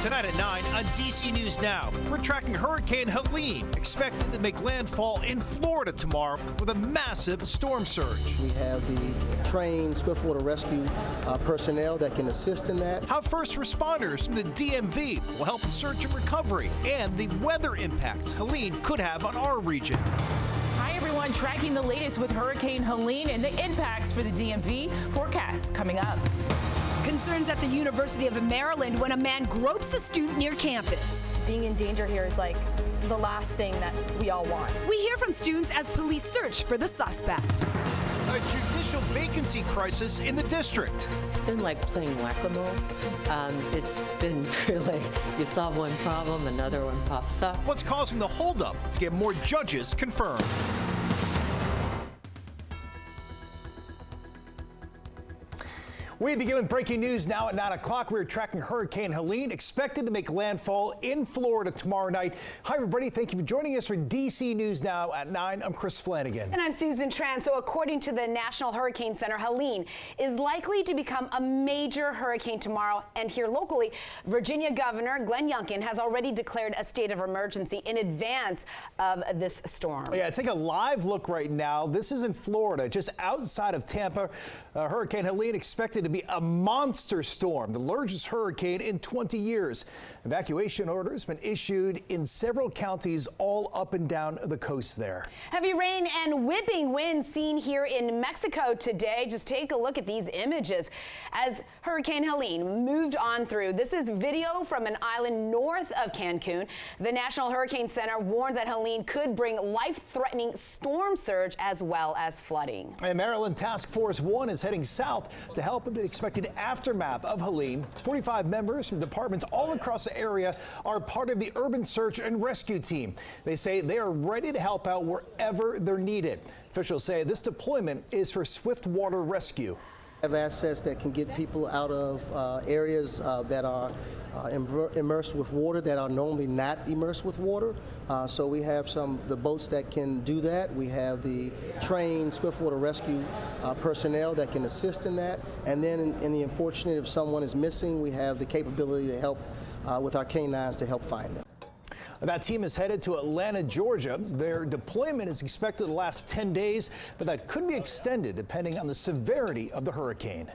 Tonight at 9 on DC News Now, we're tracking Hurricane Helene, expected to make landfall in Florida tomorrow with a massive storm surge. We have the trained swiftwater rescue personnel that can assist in that. How first responders from the DMV will help search and recovery, and the weather impacts Helene could have on our region. Hi everyone, tracking the latest with Hurricane Helene and the impacts for the DMV. Forecasts coming up. Concerns at the University of Maryland when a man gropes a student near campus. Being in danger here is like the last thing that we all want. We hear from students as police search for the suspect. A judicial vacancy crisis in the district. It's been like playing whack-a-mole. It's been really, you solve one problem, another one pops up. What's causing the holdup to get more judges confirmed? We begin with breaking news now at 9 o'clock. We're tracking Hurricane Helene, expected to make landfall in Florida tomorrow night. Hi, everybody. Thank you for joining us for DC News Now at 9. I'm Chris Flanagan. And I'm Susan Tran. So according to the National Hurricane Center, Helene is likely to become a major hurricane tomorrow. And here locally, Virginia Governor Glenn Youngkin has already declared a state of emergency in advance of this storm. Yeah, take a live look right now. This is in Florida, just outside of Tampa. Hurricane Helene expected to be a monster storm, the largest hurricane in 20 years. Evacuation orders been issued in several counties all up and down the coast there. Heavy rain and whipping winds seen here in Mexico today. Just take a look at these images as Hurricane Helene moved on through. This is video from an island north of Cancun. The National Hurricane Center warns that Helene could bring life-threatening storm surge as well as flooding. And Maryland Task Force 1 is heading south to help with the expected aftermath of Helene. 45 members from departments all across the area are part of the urban search and rescue team. They say they are ready to help out wherever they're needed. Officials say this deployment is for swift water rescue. Have assets that can get people out of areas that are immersed with water that are normally not immersed with water. So we have the boats that can do that. We have the trained swiftwater rescue personnel that can assist in that. And then in the unfortunate, if someone is missing, we have the capability to help with our canines to help find them. That team is headed to Atlanta, Georgia. Their deployment is expected to last 10 days, but that could be extended depending on the severity of the hurricane.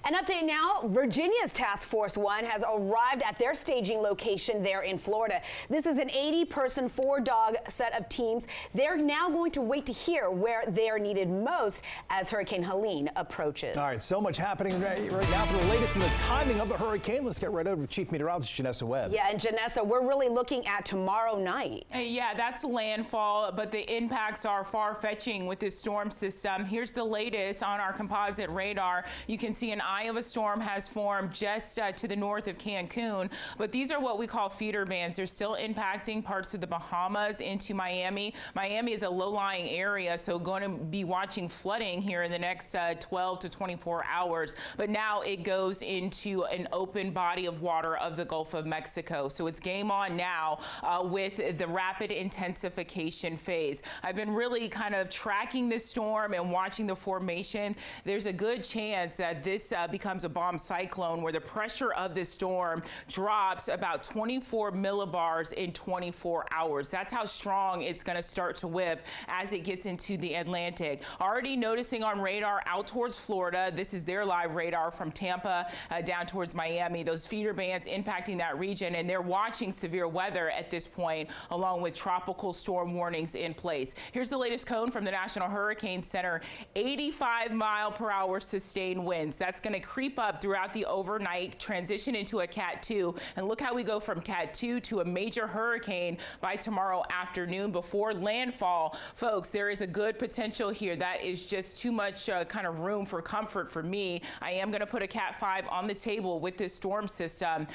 An update now, Virginia's Task Force 1 has arrived at their staging location there in Florida. This is an 80-person, 4-dog set of teams. They're now going to wait to hear where they are needed most as Hurricane Helene approaches. All right, so much happening right now. For the latest on the timing of the hurricane, let's get right over to Chief Meteorologist Janessa Webb. Yeah, and Janessa, we're really looking at tomorrow night. Yeah, that's landfall, but the impacts are far-fetching with this storm system. Here's the latest on our composite radar. You can see an eye of a storm has formed just to the north of Cancun, but these are what we call feeder bands. They're still impacting parts of the Bahamas into Miami. Miami is a low-lying area, so going to be watching flooding here in the next 12 to 24 hours. But now it goes into an open body of water of the Gulf of Mexico. So it's game on now with the rapid intensification phase. I've been really kind of tracking this storm and watching the formation. There's a good chance that this becomes a bomb cyclone where the pressure of this storm drops about 24 millibars in 24 hours. That's how strong it's going to start to whip as it gets into the Atlantic. Already noticing on radar out towards Florida. This is their live radar from Tampa down towards Miami. Those feeder bands impacting that region, and they're watching severe weather at this point, along with tropical storm warnings in place. Here's the latest cone from the National Hurricane Center. 85-mile-per-hour sustained winds. That's going to creep up throughout the overnight, transition into a Cat 2. And look how we go from Cat 2 to a major hurricane by tomorrow afternoon before landfall. Folks, there is a good potential here. That is just too much kind of room for comfort for me. I am going to put a Cat 5 on the table with this storm system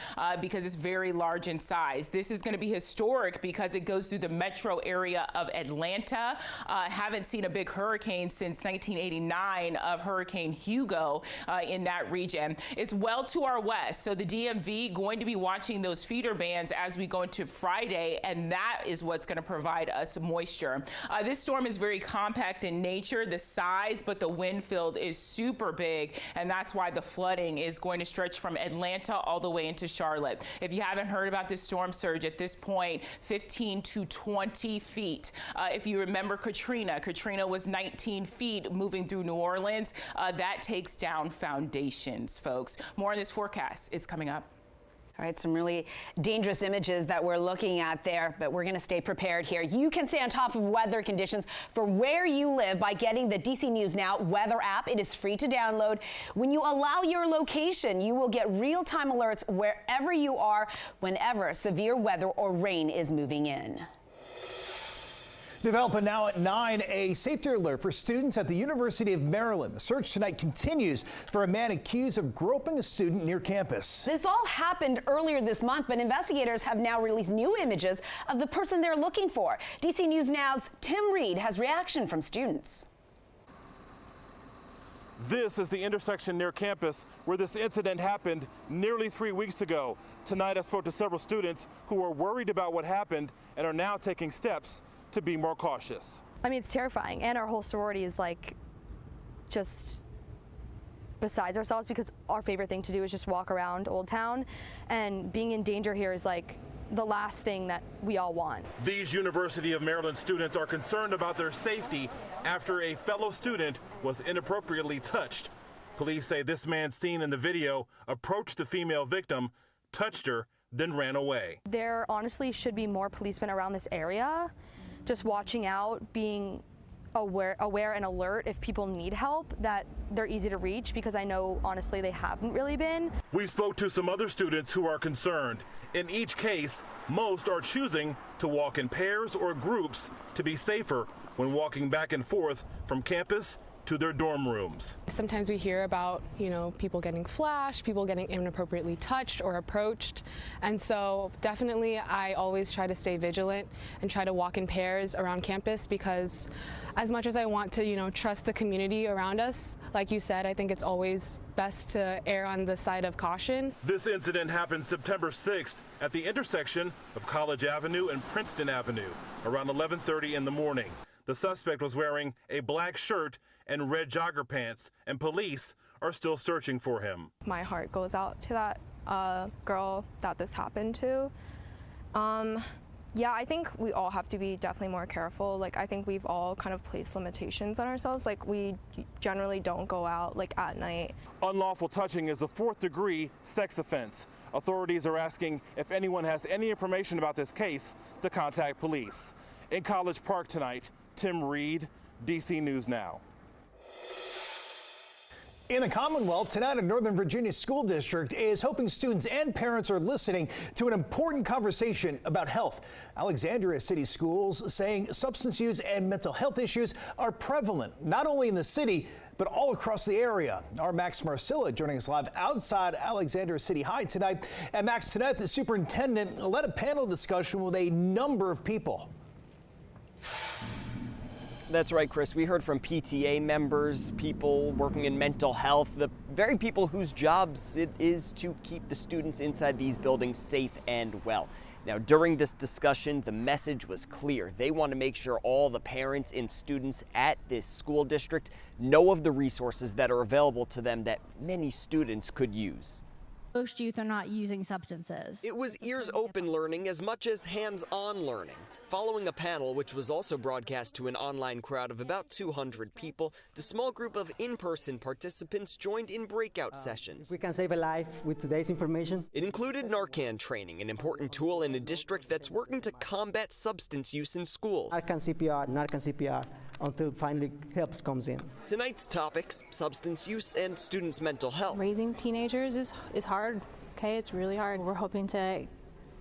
because it's very large in size. This is going to be historic because it goes through the metro area of Atlanta. Haven't seen a big hurricane since 1989 of Hurricane Hugo in in that region. It's well to our west, so the DMV going to be watching those feeder bands as we go into Friday, and that is what's going to provide us moisture. This storm is very compact in nature, the size, but the wind field is super big, and that's why the flooding is going to stretch from Atlanta all the way into Charlotte. If you haven't heard about this storm surge at this point, 15 to 20 feet. If you remember Katrina was 19 feet moving through New Orleans. That takes down foundations, folks. More on this forecast. It's coming up. All right, some really dangerous images that we're looking at there, but we're going to stay prepared here. You can stay on top of weather conditions for where you live by getting the DC News Now weather app. It is free to download. When you allow your location, you will get real-time alerts wherever you are, whenever severe weather or rain is moving in. Developing now at 9, a safety alert for students at the University of Maryland. The search tonight continues for a man accused of groping a student near campus. This all happened earlier this month, but investigators have now released new images of the person they're looking for. DC News Now's Tim Reed has reaction from students. This is the intersection near campus where this incident happened nearly 3 weeks ago. Tonight I spoke to several students who are worried about what happened and are now taking steps to be more cautious. I mean, it's terrifying, and our whole sorority is like just besides ourselves because our favorite thing to do is just walk around Old Town, and being in danger here is like the last thing that we all want. These University of Maryland students are concerned about their safety after a fellow student was inappropriately touched. Police say this man seen in the video approached the female victim, touched her, then ran away. There honestly should be more policemen around this area, just watching out, being aware and alert if people need help, that they're easy to reach, because I know honestly they haven't really been. We spoke to some other students who are concerned. In each case, most are choosing to walk in pairs or groups to be safer when walking back and forth from campus to their dorm rooms. Sometimes we hear about, people getting flashed, people getting inappropriately touched or approached. And so definitely I always try to stay vigilant and try to walk in pairs around campus, because as much as I want to, trust the community around us, like you said, I think it's always best to err on the side of caution. This incident happened September 6th at the intersection of College Avenue and Princeton Avenue around 11:30 in the morning. The suspect was wearing a black shirt and red jogger pants, and police are still searching for him. My heart goes out to that girl that this happened to. Yeah, I think we all have to be definitely more careful. Like, I think we've all kind of placed limitations on ourselves. Like, we generally don't go out at night. Unlawful touching is a 4th-degree sex offense. Authorities are asking if anyone has any information about this case to contact police. In College Park tonight, Tim Reed, DC News Now. In the Commonwealth, tonight a Northern Virginia school district is hoping students and parents are listening to an important conversation about health. Alexandria City Schools saying substance use and mental health issues are prevalent, not only in the city, but all across the area. Our Max Marcilla joining us live outside Alexandria City High tonight. And Max, tonight the superintendent led a panel discussion with a number of people. That's right, Chris. We heard from PTA members, people working in mental health, the very people whose jobs it is to keep the students inside these buildings safe and well. Now, during this discussion, the message was clear. They want to make sure all the parents and students at this school district know of the resources that are available to them that many students could use. Most youth are not using substances. It was ears open learning as much as hands-on learning. Following a panel, which was also broadcast to an online crowd of about 200 people, the small group of in-person participants joined in breakout sessions. We can save a life with today's information. It included Narcan training, an important tool in a district that's working to combat substance use in schools. Narcan CPR, until finally help comes in. Tonight's topics, substance use and students' mental health. Raising teenagers is hard, okay? It's really hard. We're hoping to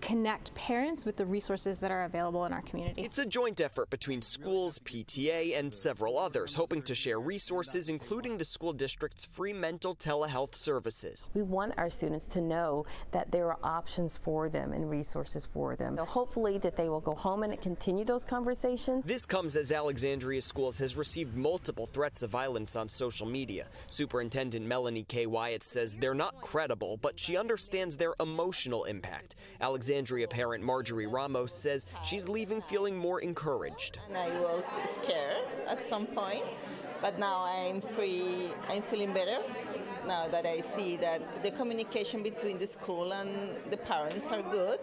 connect parents with the resources that are available in our community. It's a joint effort between schools, PTA, and several others, hoping to share resources, including the school district's free mental telehealth services. We want our students to know that there are options for them and resources for them. So hopefully that they will go home and continue those conversations. This comes as Alexandria Schools has received multiple threats of violence on social media. Superintendent Melanie K. Wyatt says they're not credible, but she understands their emotional impact. Alexandria parent Marjorie Ramos says she's leaving feeling more encouraged. And I was scared at some point, but now I'm free. I'm feeling better now that I see that the communication between the school and the parents are good.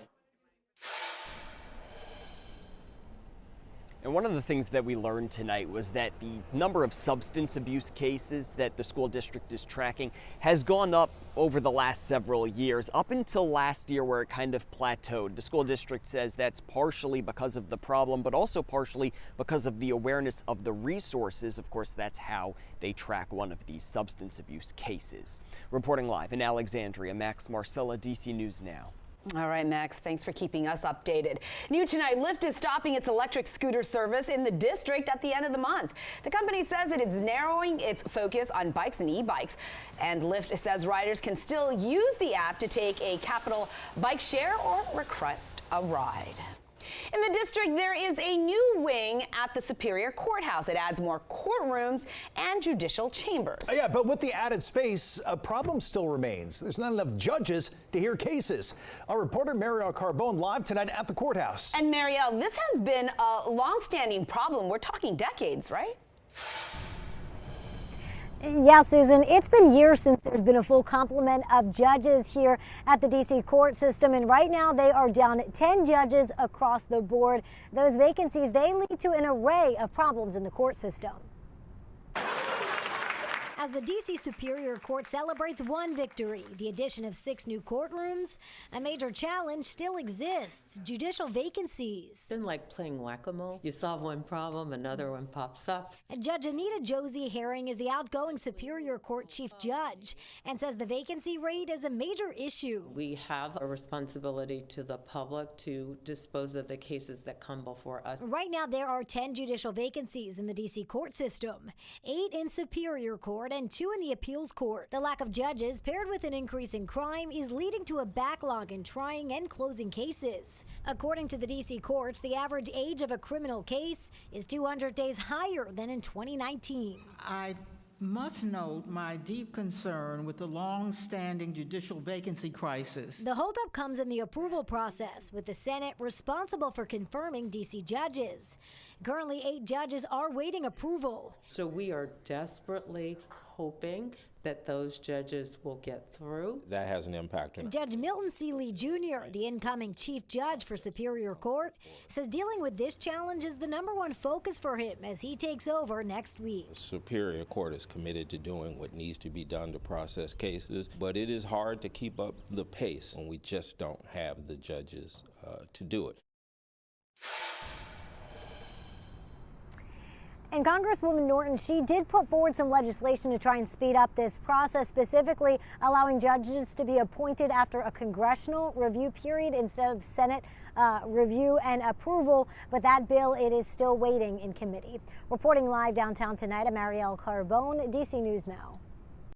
And one of the things that we learned tonight was that the number of substance abuse cases that the school district is tracking has gone up over the last several years, up until last year where it kind of plateaued. The school district says that's partially because of the problem, but also partially because of the awareness of the resources. Of course, that's how they track one of these substance abuse cases. Reporting live in Alexandria, Max Marcella, DC News Now. All right, Max, thanks for keeping us updated. New tonight, Lyft is stopping its electric scooter service in the district at the end of the month. The company says it is narrowing its focus on bikes and e-bikes. And Lyft says riders can still use the app to take a Capital bike share or request a ride. In the district, there is a new wing at the Superior Courthouse. It adds more courtrooms and judicial chambers. Yeah, but with the added space, a problem still remains. There's not enough judges to hear cases. Our reporter Marielle Carbone live tonight at the courthouse. And Marielle, this has been a long-standing problem. We're talking decades, right? Yeah, Susan, it's been years since there's been a full complement of judges here at the D.C. court system, and right now they are down 10 judges across the board. Those vacancies, they lead to an array of problems in the court system. As the D.C. Superior Court celebrates one victory, the addition of 6 new courtrooms, a major challenge still exists: judicial vacancies. It's been like playing whack-a-mole. You solve one problem, another one pops up. Judge Anita Josie Herring is the outgoing Superior Court Chief Judge and says the vacancy rate is a major issue. We have a responsibility to the public to dispose of the cases that come before us. Right now, there are 10 judicial vacancies in the D.C. court system, 8 in Superior Court and 2 in the appeals court. The lack of judges, paired with an increase in crime, is leading to a backlog in trying and closing cases. According to the D.C. courts, the average age of a criminal case is 200 days higher than in 2019. I must note my deep concern with the long-standing judicial vacancy crisis. The holdup comes in the approval process, with the Senate responsible for confirming D.C. judges. Currently, 8 judges are waiting approval. So we are desperately hoping that those judges will get through. That has an impact on Judge Milton C. Lee Jr., the incoming chief judge for Superior Court, says dealing with this challenge is the #1 focus for him as he takes over next week. The Superior Court is committed to doing what needs to be done to process cases, but it is hard to keep up the pace when we just don't have the judges to do it. And Congresswoman Norton, she did put forward some legislation to try and speed up this process, specifically allowing judges to be appointed after a congressional review period instead of Senate review and approval. But that bill, it is still waiting in committee. Reporting live downtown tonight, I'm Marielle Carbone, DC News Now.